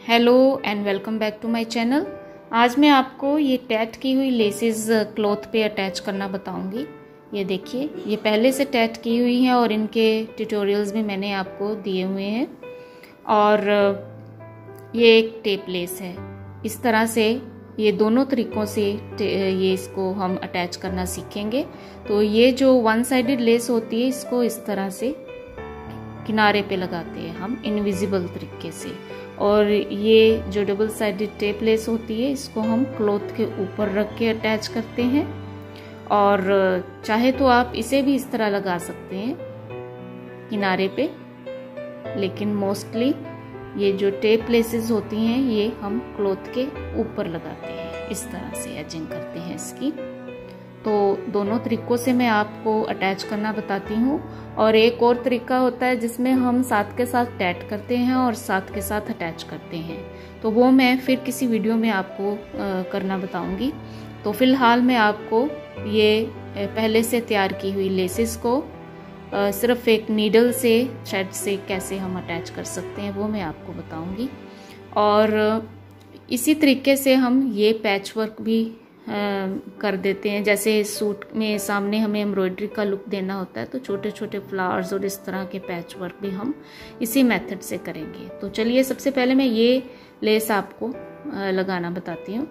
Hello and welcome back to my channel. आज मैं आपको ये टैट की हुई लेसेस क्लॉथ पे अटैच करना बताऊंगी। ये देखिए, ये पहले से टैट की हुई हैं और इनके ट्यूटोरियल्स भी मैंने आपको दिए हुए हैं। और ये एक टेप लेस है। इस तरह से ये दोनों तरीक़ों से ये इसको हम अटैच करना सीखेंगे। तो ये जो वन साइडेड लेस होती है, इसको इस तरह से किनारे पे लगाते हैं हम इनविजिबल तरीके से। और ये जो डबल साइडेड टेप लेस होती है, इसको हम क्लॉथ के ऊपर रख के अटैच करते हैं। और चाहे तो आप इसे भी इस तरह लगा सकते हैं किनारे पे, लेकिन मोस्टली ये जो टेप लेसेस होती हैं ये हम क्लॉथ के ऊपर लगाते हैं। इस तरह से एजिंग करते हैं इसकी। तो दोनों तरीकों से मैं आपको अटैच करना बताती हूँ। और एक और तरीका होता है जिसमें हम साथ के साथ टैट करते हैं और साथ के साथ अटैच करते हैं। तो वो मैं फिर किसी वीडियो में आपको करना बताऊंगी। तो फिलहाल मैं आपको ये पहले से तैयार की हुई लेसेस को सिर्फ एक नीडल से, थ्रेड से कैसे हम अटैच कर सकते हैं वो मैं आपको बताऊंगी। और इसी तरीके से हम ये पैच वर्क भी कर देते हैं। जैसे सूट में सामने हमें एम्ब्रॉयडरी का लुक देना होता है, तो छोटे छोटे फ्लावर्स और इस तरह के पैच वर्क भी हम इसी मेथड से करेंगे। तो चलिए, सबसे पहले मैं ये लेस आपको लगाना बताती हूँ।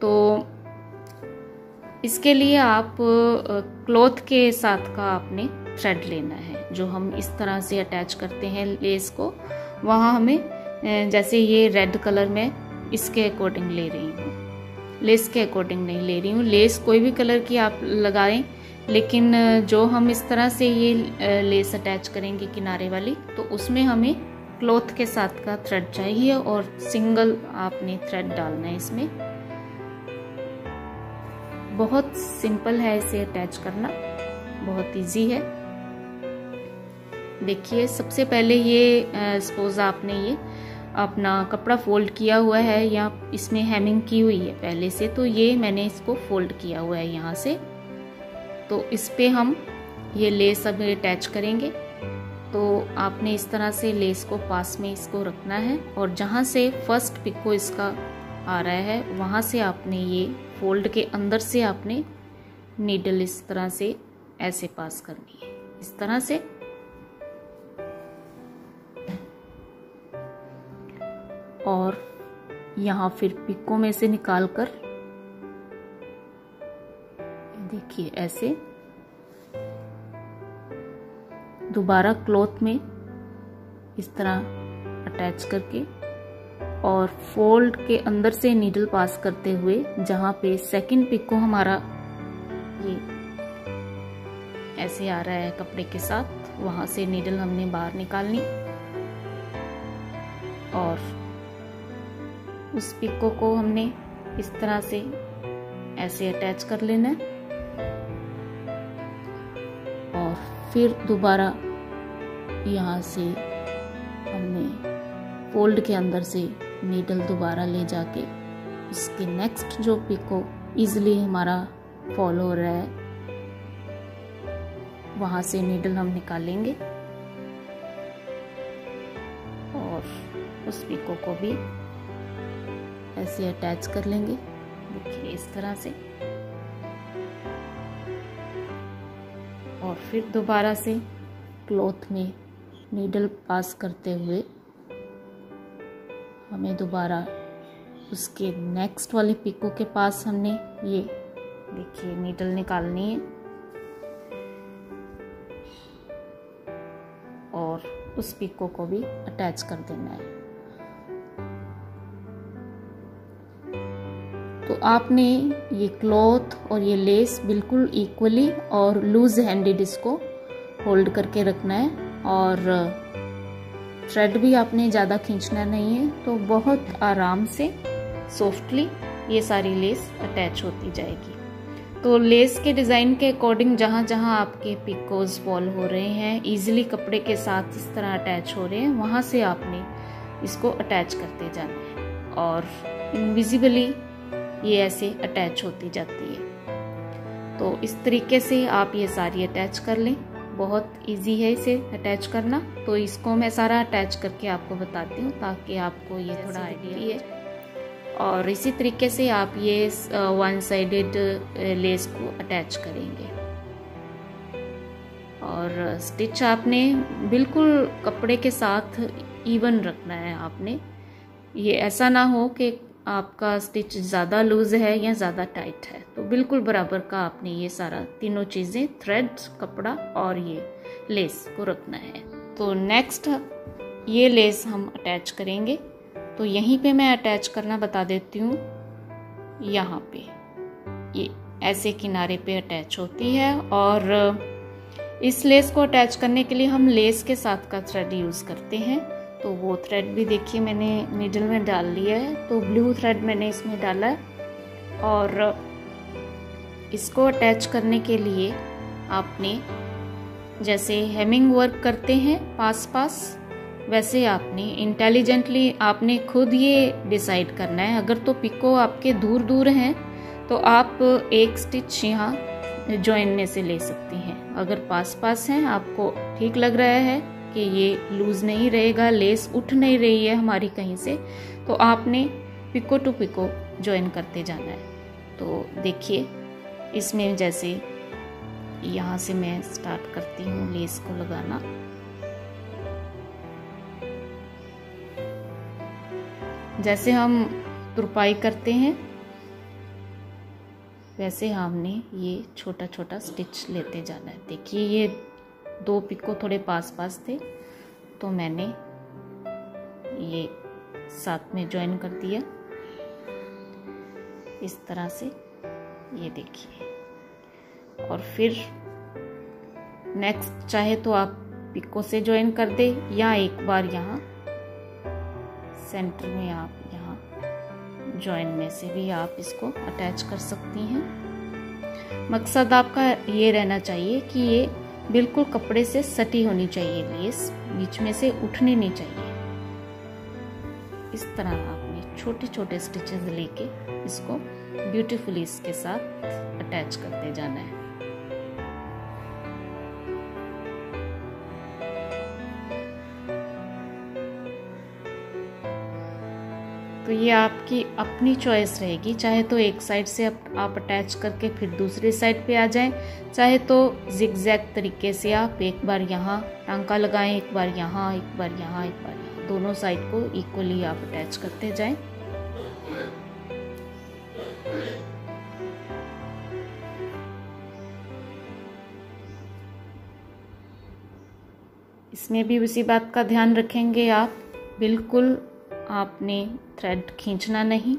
तो इसके लिए आप क्लॉथ के साथ का आपने थ्रेड लेना है, जो हम इस तरह से अटैच करते हैं लेस को। वहाँ हमें जैसे ये रेड कलर में इसके अकॉर्डिंग ले रही हूँ, लेस के अकॉर्डिंग नहीं ले रही हूँ। लेस कोई भी कलर की आप लगाएं, लेकिन जो हम इस तरह से ये लेस अटैच करेंगे किनारे वाली, तो उसमें हमें क्लॉथ के साथ का थ्रेड चाहिए और सिंगल आपने थ्रेड डालना है इसमें। बहुत सिंपल है इसे अटैच करना, बहुत इजी है। देखिए, सबसे पहले ये सपोज आपने ये अपना कपड़ा फोल्ड किया हुआ है या इसमें हेमिंग की हुई है पहले से, तो ये मैंने इसको फोल्ड किया हुआ है यहाँ से। तो इस पे हम ये लेस अब अटैच करेंगे। तो आपने इस तरह से लेस को पास में इसको रखना है और जहाँ से फर्स्ट पिको इसका आ रहा है वहाँ से आपने ये फोल्ड के अंदर से आपने नीडल इस तरह से ऐसे पास करनी है, इस तरह से। और यहाँ फिर पिकों में से निकालकर देखिए ऐसे दोबारा क्लॉथ में इस तरह अटैच करके और फोल्ड के अंदर से नीडल पास करते हुए जहाँ पे सेकंड पिको हमारा ये ऐसे आ रहा है कपड़े के साथ, वहां से नीडल हमने बाहर निकालनी और उस पिको को हमने इस तरह से ऐसे अटैच कर लेना है। और फिर दोबारा यहाँ से हमने फोल्ड के अंदर से नीडल दोबारा ले जाके उसके नेक्स्ट जो पिको इजीली हमारा फॉल हो रहा है वहाँ से नीडल हम निकालेंगे और उस पिको को भी ऐसे अटैच कर लेंगे। देखिए इस तरह से। और फिर दोबारा से क्लॉथ में नीडल पास करते हुए हमें दोबारा उसके नेक्स्ट वाले पिको के पास हमने ये देखिए नीडल निकालनी है और उस पिको को भी अटैच कर देना है। तो आपने ये क्लॉथ और ये लेस बिल्कुल इक्वली और लूज हैंडेड इसको होल्ड करके रखना है। और थ्रेड भी आपने ज़्यादा खींचना नहीं है, तो बहुत आराम से सॉफ्टली ये सारी लेस अटैच होती जाएगी। तो लेस के डिज़ाइन के अकॉर्डिंग जहाँ जहाँ आपके पिकोज फॉल हो रहे हैं, इजीली कपड़े के साथ इस तरह अटैच हो रहे हैं, वहाँ से आपने इसको अटैच करते जाना है और इनविजिबली ये ऐसे अटैच होती जाती है। तो इस तरीके से आप ये सारी अटैच कर लें। बहुत इजी है इसे अटैच करना। तो इसको मैं सारा अटैच करके आपको बताती हूँ ताकि आपको ये थोड़ा आइडिया है। और इसी तरीके से आप ये वन साइडेड लेस को अटैच करेंगे। और स्टिच आपने बिल्कुल कपड़े के साथ इवन रखना है। आपने ये ऐसा ना हो कि आपका स्टिच ज़्यादा लूज है या ज़्यादा टाइट है, तो बिल्कुल बराबर का आपने ये सारा तीनों चीज़ें, थ्रेड, कपड़ा और ये लेस को रखना है। तो नेक्स्ट ये लेस हम अटैच करेंगे। तो यहीं पे मैं अटैच करना बता देती हूँ। यहाँ पे ये ऐसे किनारे पे अटैच होती है और इस लेस को अटैच करने के लिए हम लेस के साथ का थ्रेड यूज़ करते हैं। तो वो थ्रेड भी देखिए मैंने मिडल में डाल लिया है। तो ब्लू थ्रेड मैंने इसमें डाला है। और इसको अटैच करने के लिए आपने जैसे हेमिंग वर्क करते हैं पास पास, वैसे आपने इंटेलिजेंटली आपने खुद ये डिसाइड करना है। अगर तो पिको आपके दूर दूर हैं तो आप एक स्टिच यहाँ जॉइनने से ले सकती हैं। अगर पास पास हैं, आपको ठीक लग रहा है कि ये लूज नहीं रहेगा, लेस उठ नहीं रही है हमारी कहीं से, तो आपने पिको टू पिको ज्वाइन करते जाना है। तो देखिए इसमें जैसे यहाँ से मैं स्टार्ट करती हूँ लेस को लगाना। जैसे हम तुरपाई करते हैं वैसे हमने ये छोटा छोटा स्टिच लेते जाना है। देखिए ये दो पिको थोड़े पास पास थे तो मैंने ये साथ में ज्वाइन कर दिया इस तरह से, ये देखिए। और फिर नेक्स्ट चाहे तो आप पिको से ज्वाइन कर दे या एक बार यहाँ सेंटर में आप यहाँ ज्वाइन में से भी आप इसको अटैच कर सकती हैं। मकसद आपका ये रहना चाहिए कि ये बिल्कुल कपड़े से सटी होनी चाहिए, लेस बीच में से उठनी नहीं चाहिए। इस तरह आपने छोटे छोटे स्टिचेस लेके इसको ब्यूटीफुली इसके साथ अटैच करते जाना है। तो ये आपकी अपनी चॉइस रहेगी, चाहे तो एक साइड से आप अटैच करके फिर दूसरी साइड पे आ जाएं, चाहे तो जिगजैग तरीके से आप एक बार यहाँ टांका लगाएं, एक बार यहाँ, एक बार यहाँ, एक बार यहाँ, दोनों साइड को इक्वली आप अटैच करते जाएं। इसमें भी उसी बात का ध्यान रखेंगे आप, बिल्कुल आपने थ्रेड खींचना नहीं,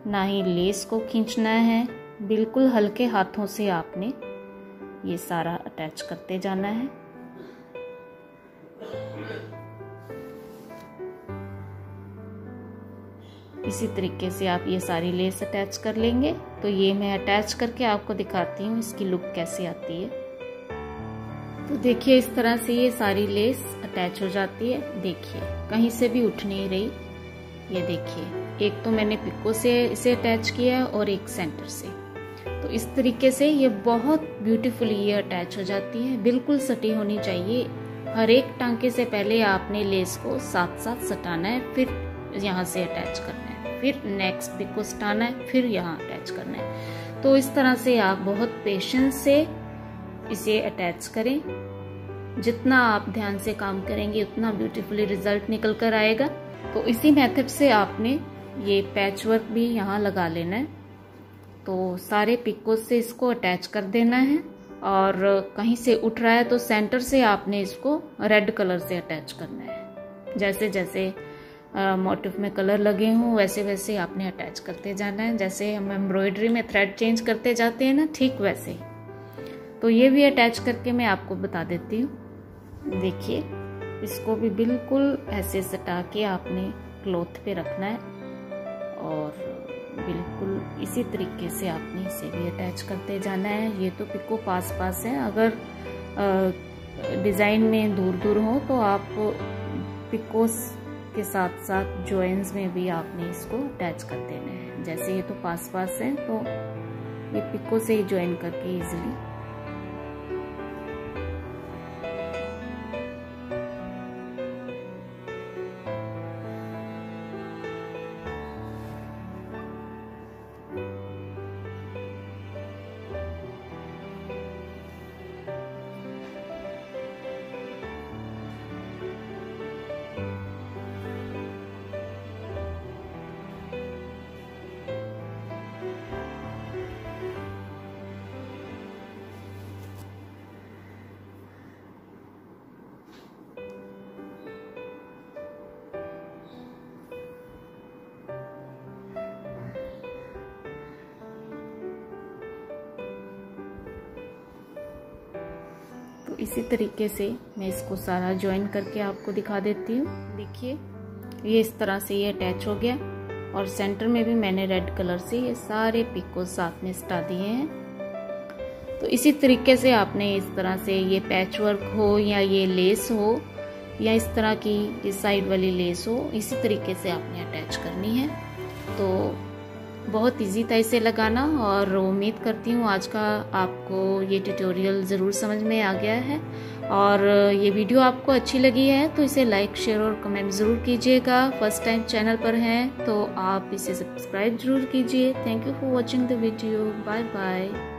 ना ही लेस को खींचना है, बिल्कुल हल्के हाथों से आपने ये सारा अटैच करते जाना है। इसी तरीके से आप ये सारी लेस अटैच कर लेंगे। तो ये मैं अटैच करके आपको दिखाती हूँ इसकी लुक कैसे आती है। तो देखिए इस तरह से ये सारी लेस अटैच हो जाती है। देखिए कहीं से भी उठ नहीं रही। ये देखिए एक तो मैंने पिको से इसे अटैच किया और एक सेंटर से। तो इस तरीके से ये बहुत ब्यूटीफुली ये अटैच हो जाती है, बिल्कुल सटी होनी चाहिए। हर एक टांके से पहले आपने लेस को साथ साथ सटाना है, फिर यहाँ से अटैच करना है, फिर नेक्स्ट पिको सटाना है, फिर यहाँ अटैच करना है। तो इस तरह से आप बहुत पेशेंस से इसे अटैच करें। जितना आप ध्यान से काम करेंगे उतना ब्यूटीफुली रिजल्ट निकल कर आएगा। तो इसी मेथड से आपने ये पैच वर्क भी यहाँ लगा लेना है। तो सारे पिको से इसको अटैच कर देना है और कहीं से उठ रहा है तो सेंटर से आपने इसको रेड कलर से अटैच करना है। जैसे जैसे मोटिव में कलर लगे हों वैसे वैसे आपने अटैच करते जाना है। जैसे हम एम्ब्रॉयडरी में थ्रेड चेंज करते जाते हैं ना, ठीक वैसे ही। तो ये भी अटैच करके मैं आपको बता देती हूँ। देखिए इसको भी बिल्कुल ऐसे सटा के आपने क्लॉथ पे रखना है और बिल्कुल इसी तरीके से आपने इसे भी अटैच करते जाना है। ये तो पिको पास पास है, अगर डिज़ाइन में दूर दूर हो तो आप पिकोस के साथ साथ जॉइंस में भी आपने इसको अटैच कर देना है। जैसे ये तो पास पास है तो ये पिको से ही ज्वाइन करके इजीली इसी तरीके से मैं इसको सारा ज्वाइन करके आपको दिखा देती हूँ। देखिए ये इस तरह से ये अटैच हो गया और सेंटर में भी मैंने रेड कलर से ये सारे पिको साथ में सटा दिए हैं। तो इसी तरीके से आपने इस तरह से ये पैच वर्क हो या ये लेस हो या इस तरह की ये साइड वाली लेस हो, इसी तरीके से आपने अटैच करनी है। तो बहुत इजी था इसे लगाना और उम्मीद करती हूँ आज का आपको ये ट्यूटोरियल ज़रूर समझ में आ गया है। और ये वीडियो आपको अच्छी लगी है तो इसे लाइक, शेयर और कमेंट ज़रूर कीजिएगा। फर्स्ट टाइम चैनल पर हैं तो आप इसे सब्सक्राइब ज़रूर कीजिए। Thank you for watching the video. Bye bye.